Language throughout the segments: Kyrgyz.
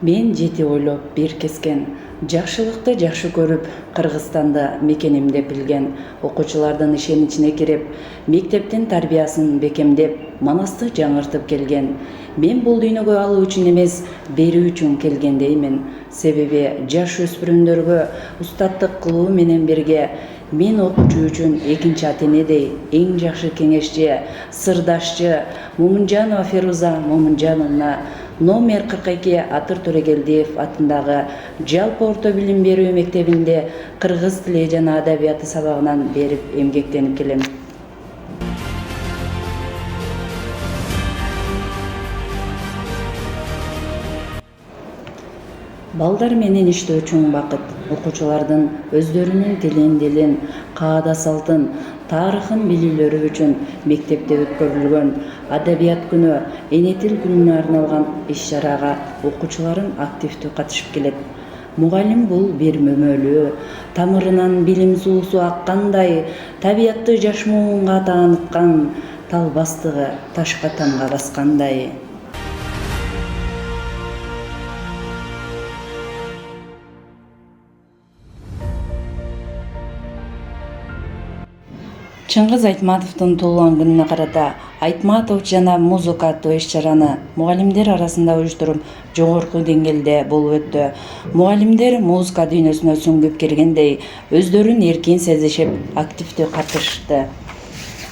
Мен жети ойлоп бир kesкен, жакшылыкты жакшы көрүп, Кыргызстанды мекеним деп билген, окуучулардын ишеничине кирип, мектептин тарбиясын бекемдеп, Манасты жаңыртып келген. Мен бул дүйнөгө алуу үчүн эмес, берүү үчүн келген деймин. Себеби жаш өспүрүмдөргө устаттык кылуу менен бирге мен окуучу үчүн экинчи ата-энедей эң жакшы кеңешчи, сырдашчы Момунжанова Феруза Момунжановна номер 42 Атыр Төрегелдиев атындагы жалпы орто билим берүү мектебинде кыргыз тили жана адабияты сабагынан берип эмгектенип келем. Балдар менен иштөө чоң бакыт. Окуучулардын өздөрүнүн дилин, каада салтын, тарыхын билүүлөрү үчүн мектепте өткөрүлгөн адабият күнү, эне тил күнүнө арналган иш-чарага окуучуларым активдүү катышып келет. Мугалим бул бир мөмөлүү, тамырынан билим суусу аккандай, табиятты жаш муунга тааныткан, тал бастыгы ташка тамга баскандай. Чыңгыз Айтматовдун туулган күнүнө карата Айтматов жана музыка аттуу иш-чараны мугалимдер арасында уюштуруп жогорку деңгээлде болуп өттү. Мугалимдер музыка дүйнөсүнө сүңгүп киргендей, өздөрүн эркин сезишип, активдүү катышты.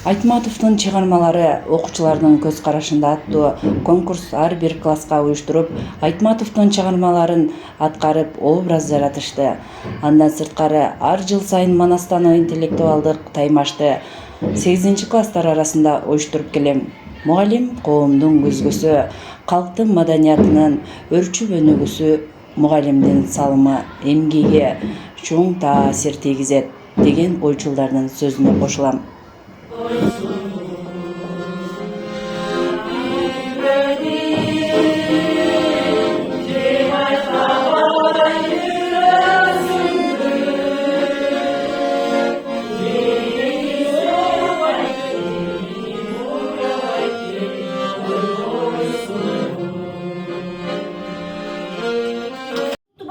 Айтматовдун чыгармалары окуучулардын көз карашында аттуу конкурс ар бир класска уюштуруп, Айтматовдун чыгармаларын аткарып образ жаратышты. Андан сырткары ар жыл сайын Манастан интеллектуалдык таймашты 8-класстар арасында уюштуруп келем. Мугалим коомдун көзгөсү, калктын маданиятынын өрчүп өнүгүүсү мугалимдин салымы, эмгеги чоң таасир тийгизет деген ойчулдардын сөзүнө кошулам.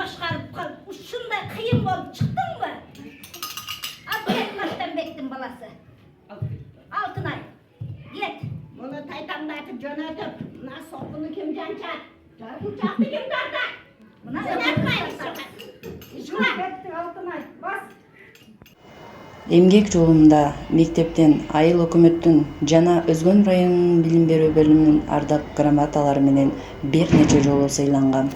Башкарып калып, ушундай кыйын болуп чыктыңбы? Алып класстан бектин баласы. Алтынай. Кет. Муну тайтаңдатып жөнөтүп, мына сокуну ким жанчат? Жаргучакты ким тарта? Мына кетти Алтынай. Бас. Эмгек жолумда мектептин, айыл өкмөттүн жана Өзгөн районунун билим берүү бөлүмүнүн ардак грамоталары менен бир нече жолу сыйлангам.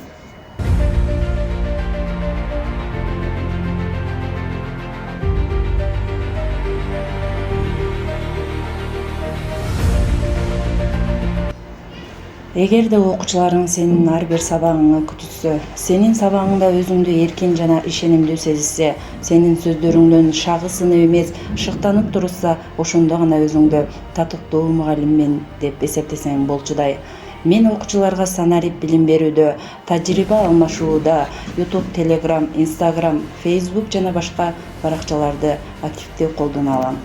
Эгерде окуучуларың сенин ар бир сабагыңы күтүшсө, сенин сабагыңда өзүңдү эркин жана ишенимдүү сезишсе, сенин сөздөрүңдөн шагысынып эмес, шыктанып турушса, ошондо гана өзүңдү татыктуу мугалиммин деп эсептесең болчудай. Мен окуучуларга санарип билим берүүдө, тажрыйба алмашууда YouTube, Telegram, Instagram, Facebook жана башка баракчаларды активдүү колдоно алам.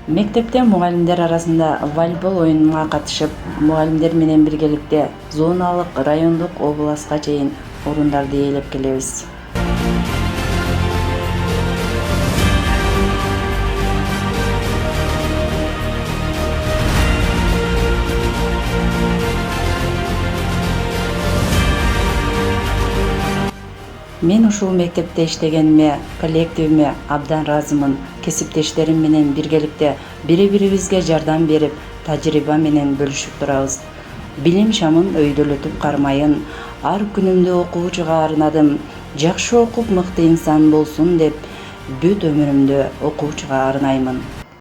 Мектепте мугалимдер арасында волейбол оюнуна катышып, мугалимдер менен биргеликте зоналык, райондук, областка чейин орундарды ээлеп келебиз. Мен ушул мектепте иштегениме, коллективиме абдан ыраазымын. Кесиптештерим менен биргеликте бири-бирибизге жардам берип, тажрыйба менен бөлүшүп турабыз. Билим шамын өйдөлөтүп кармайын, ар күнүмдү окуучуга арнадым. Жакшы окуп, мыкты инсан болсун деп бүт өмүрүмдү окуучуга арнаймын.